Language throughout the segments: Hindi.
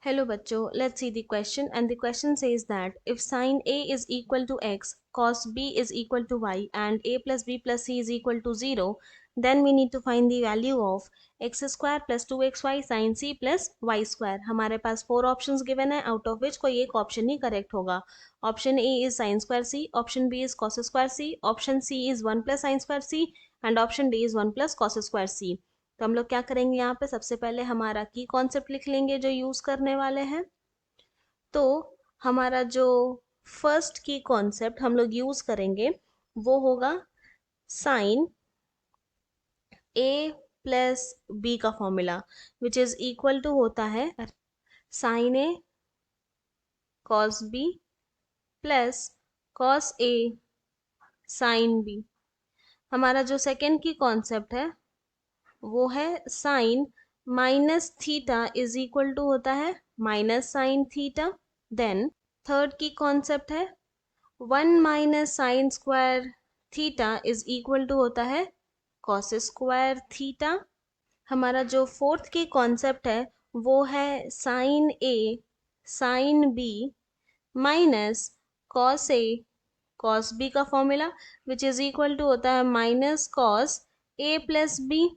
Hello bachcho, let's see the question, and the question says that if sine A is equal to x, cos B is equal to y, and a plus b plus c is equal to 0, then we need to find the value of x square plus 2xy sin c plus y square. हमारे पास 4 options given है, out of which कोई एक option ही correct होगा. Option A is sin square c, option B is cos square c, option C is 1 plus sin square c, and option D is 1 plus cos square c. तो हम लोग क्या करेंगे, यहाँ पे सबसे पहले हमारा की कॉन्सेप्ट लिख लेंगे जो यूज करने वाले हैं. तो हमारा जो फर्स्ट की कॉन्सेप्ट हम लोग यूज करेंगे वो होगा साइन ए प्लस बी का formula, which is equal to होता है sine A cos B plus cos A sine B. हमारा जो सेकेंड की कॉन्सेप्ट है वो है sine minus theta is equal to होता है minus sine theta. Then third की कॉन्सेप्ट है 1 minus sine square theta is equal to होता है कॉस स्क्वायर थीटा. हमारा जो फोर्थ की कॉन्सेप्ट है वो है sine A sine B minus cos A cos B का formula, which is equal to होता है minus cos A plus B.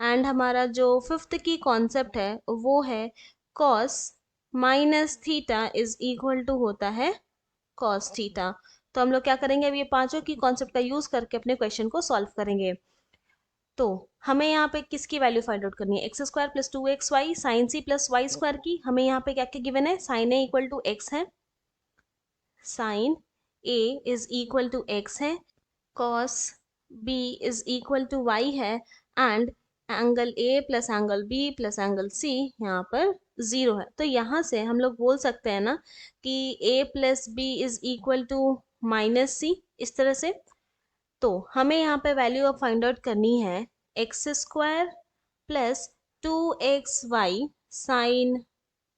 And हमारा जो फिफ्थ की कॉन्सेप्ट है वो है cos minus theta is equal to होता है कॉस थीटा. तो हम लोग क्या करेंगे, अब ये पांचों की कॉन्सेप्ट का यूज करके अपने क्वेश्चन को सॉल्व करेंगे. तो हमें यहाँ पे किसकी वैल्यू फाइंड आउट करनी है, x square plus 2xy sine C plus y square की. हमें यहाँ पे क्या क्या गिवन है, sine A equal to x है, sine A is equal to x है, cos B is equal to y है, and angle A plus angle B plus angle C यहाँ पर 0 है. तो यहाँ से हम लोग बोल सकते हैं ना कि A plus B is equal to minus C, इस तरह से. तो हमें यहाँ पे वैल्यू अब फाइंड आउट करनी है x square plus 2xy sine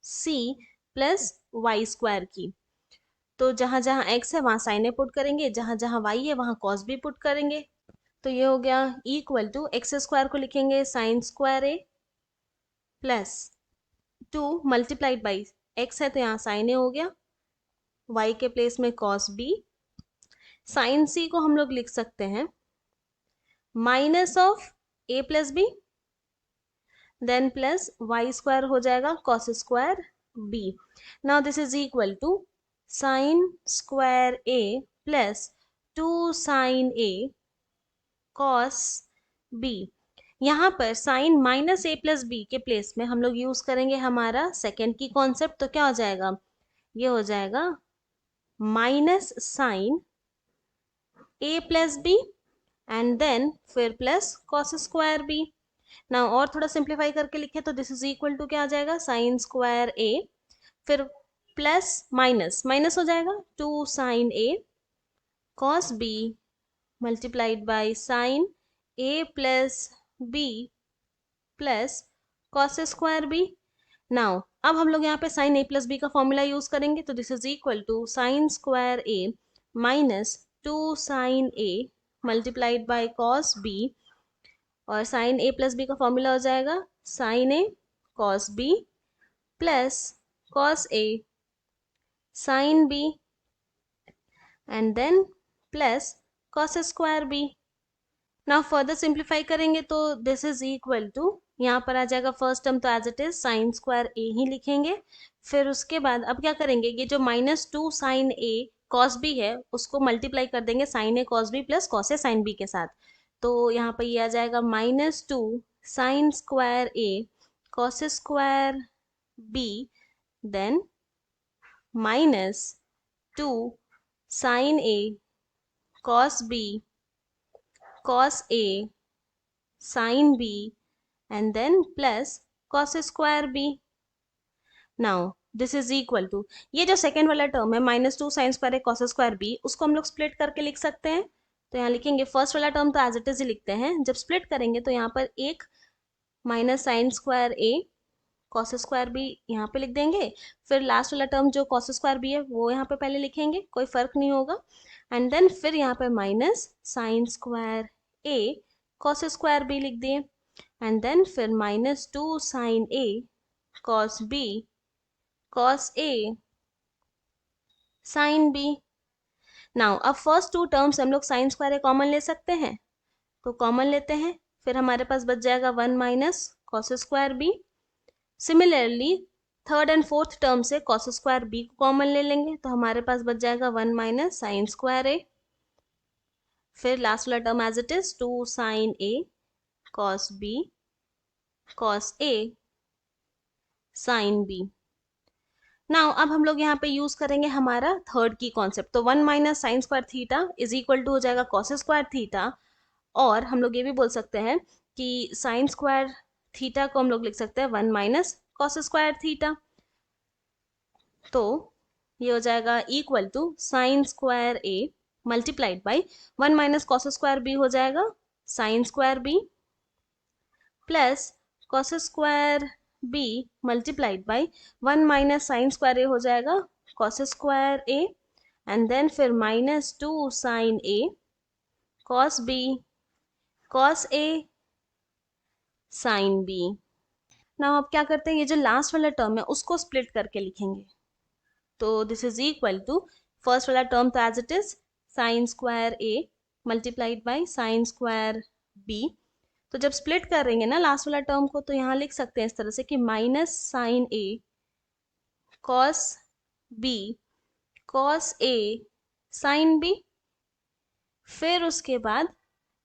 C plus y square की. तो जहां जहां x है वहां साइन ए पुट करेंगे, जहां जहां y है वहां कॉस भी पुट करेंगे. तो ये हो गया इक्वल टू एक्स स्क्वायर को लिखेंगे sign square A plus 2 multiplied by x है तो यहाँ साइन ए हो गया, y के प्लेस में कॉस बी. साइन सी को हम लोग लिख सकते हैं minus of A plus B, then plus y square हो जाएगा cos square B. Now this is equal to sine square A plus 2 sine A cos B. यहाँ पर sine minus A plus B के प्लेस में हम लोग यूज करेंगे हमारा सेकेंड की कॉन्सेप्ट. तो क्या हो जाएगा, ये हो जाएगा minus sine A plus B and then फिर प्लस कॉस स्क्वायर बी. ना और थोड़ा सिंप्लीफाई करके लिखे तो दिस इज इक्वल टू क्या आ जाएगा, साइन स्क्वायर ए फिर प्लस माइनस माइनस हो जाएगा 2 sine A cos B multiplied by sine A plus B plus cos square B. Now अब हम लोग यहाँ पे साइन ए प्लस बी का फॉर्मूला यूज करेंगे. तो this is equal to sine square A minus 2 sine A multiplied by cos B, और साइन ए प्लस बी का फॉर्मूला हो जाएगा sine A cos B plus cos A sine B and then plus cos square B. Now further simplify करेंगे तो दिस इज इक्वल टू, यहाँ पर आ जाएगा फर्स्ट टर्म तो as it is sine square A ही लिखेंगे. फिर उसके बाद अब क्या करेंगे, ये जो minus 2 sine A cos B है उसको मल्टीप्लाई कर देंगे sine A cos B plus cos A sine B के साथ. तो यहाँ पर ये आ जाएगा minus 2 sine square A cos square B then minus 2 sine A cos B cos A sin B and then plus cos square B. Now this is equal to, ये जो सेकेंड वाला टर्म है minus 2 sine square A cos square B, उसको हम लोग स्प्लिट करके लिख सकते हैं. तो यहाँ लिखेंगे फर्स्ट वाला टर्म तो एज इट इज ही लिखते हैं, जब स्प्लिट करेंगे तो यहाँ पर एक minus sine square A cos square B यहाँ पे लिख देंगे. फिर लास्ट वाला टर्म जो कॉस स्क्वायर बी है वो यहाँ पे पहले लिखेंगे, कोई फर्क नहीं होगा. एंड देन फिर यहाँ पे minus sine square A cos square B लिख दिए, एंड देन फिर minus 2 sine A cos B cos A sin B। Now अब फर्स्ट टू टर्म्स हम लोग साइन स्क्वायर ए कॉमन ले सकते हैं, तो कॉमन लेते हैं, फिर हमारे पास बच जाएगा 1 minus cos square B. Similarly third and fourth term से कॉस स्क्वायर बी को कॉमन ले लेंगे, तो हमारे पास बच जाएगा 1 माइनस साइन स्क्वायर ए। फिर लास्ट वाला term as it is 2 sine A cos B cos A sine B. Now अब हम लोग यहाँ पे यूज करेंगे हमारा थर्ड की कॉन्सेप्ट, तो 1 minus sine square theta is equal to हो जाएगा कॉस स्क्वायर थीटा। और हम लोग ये भी बोल सकते हैं कि साइन स्क्वायर थीटा को हम लोग लिख सकते हैं 1 माइनस कॉस स्क्वायर थीटा। तो ये हो जाएगा equal to sine square A multiplied by 1 minus cos square B हो जाएगा sine square B, plus cos square B multiplied by 1 minus sine square A हो जाएगा cos square A, and then फिर minus 2 sine A cos B cos A sine B. Now अब क्या करते हैं, ये जो लास्ट वाला टर्म है उसको स्प्लिट करके लिखेंगे, तो this is equal to first वाला टर्म तो as it is sine square A multiplied by sine square B. तो जब स्प्लिट करेंगे ना लास्ट वाला टर्म को, तो यहाँ लिख सकते हैं इस तरह से कि minus sine A cos B cos A sine B. फिर उसके बाद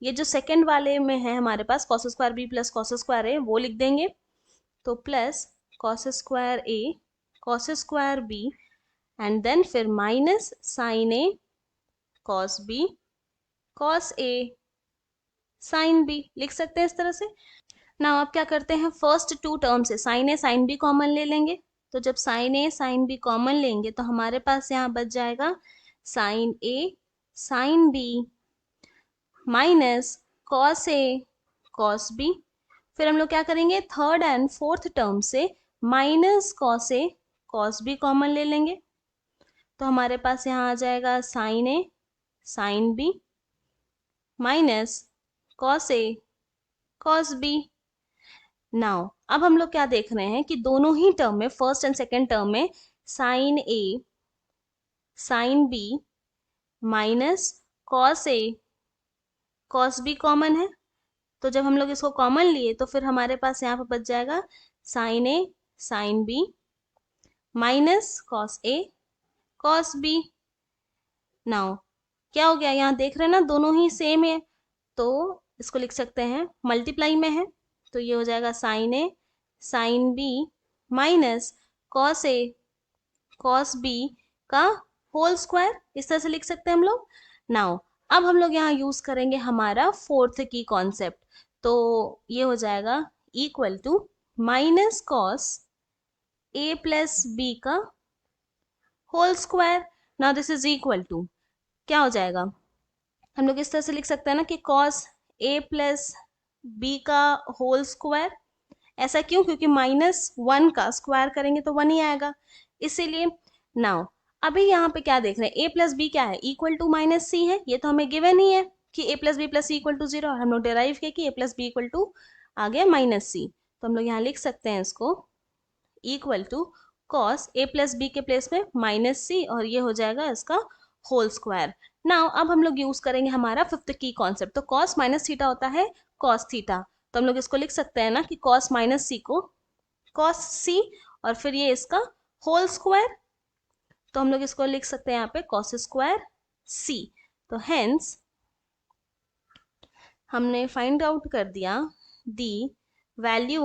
ये जो सेकेंड वाले में है हमारे पास cos square B plus cos square A वो लिख देंगे, तो plus cos square A cos square B and then फिर minus sine A cos B cos A sine B लिख सकते हैं इस तरह से। ना अब क्या करते हैं, फर्स्ट टू टर्म से sign A sine B common ले लेंगे, तो जब sign A sine B common लेंगे तो हमारे पास यहाँ बच जाएगा sine A sine B minus cos A cos B. फिर हम लोग क्या करेंगे, थर्ड एंड फोर्थ टर्म से minus cos A cos B common ले लेंगे, तो हमारे पास यहाँ आ जाएगा sine A sine B minus cos A cos B. Now अब हम लोग क्या देख रहे हैं कि दोनों ही टर्म में फर्स्ट एंड सेकेंड टर्म में sign A sine B minus cos A cos B common है, तो जब हम लोग इसको कॉमन लिए तो फिर हमारे पास यहाँ पे बच जाएगा sine A sine B minus cos A cos B. Now क्या हो गया, यहाँ देख रहे हैं ना दोनों ही सेम है, तो इसको लिख सकते हैं मल्टीप्लाई में है, तो ये हो जाएगा sine A sine B minus cos A cos B का होल स्क्वायर, इस तरह से लिख सकते हैं हम लोग। नाउ अब हम लोग यहाँ यूज करेंगे हमारा फोर्थ की कॉन्सेप्ट, तो ये हो जाएगा equal to minus cos A plus B का whole square. Now this is equal to क्या हो जाएगा, हम लोग इस तरह से लिख सकते हैं ना कि कॉस ए प्लस बी का होल स्क्वायर। ऐसा क्यों, क्योंकि -1 का स्क्वायर करेंगे तो 1 ही आएगा, इसीलिए। नाउ अभी यहाँ पे क्या देख रहे हैं, ए प्लस बी क्या है, इक्वल टू माइनस सी है, ये तो हमें गिवन ही है कि A plus B plus C equal to 0, और हम लोग डेराइव किया कि A plus B equal to आ गया माइनस सी, तो हम लोग यहाँ लिख सकते हैं इसको equal to cos A plus B के प्लेस में माइनस सी, और ये हो जाएगा इसका होल स्क्वायर। नाउ अब हम लोग यूज करेंगे हमारा फिफ्थ की कॉन्सेप्ट, तो कॉस माइनस थीटा होता है कॉस थीटा, तो हम लोग इसको लिख सकते हैं ना कि कॉस माइनस सी को कॉस सी, और फिर ये इसका होल स्क्वायर, तो हम लोग इसको लिख सकते हैं यहाँ पे कॉस स्क्वायर सी। तो हेंस हमने फाइंड आउट कर दिया the value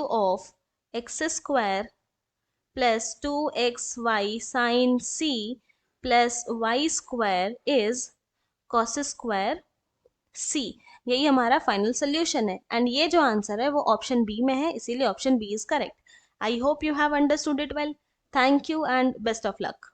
of x square plus 2xy sine c plus y square is cos square c। यही हमारा फाइनल सोल्यूशन है, एंड ये जो आंसर है वो ऑप्शन बी में है, इसीलिए option B is correct. I hope you have understood it well. Thank you and best of luck.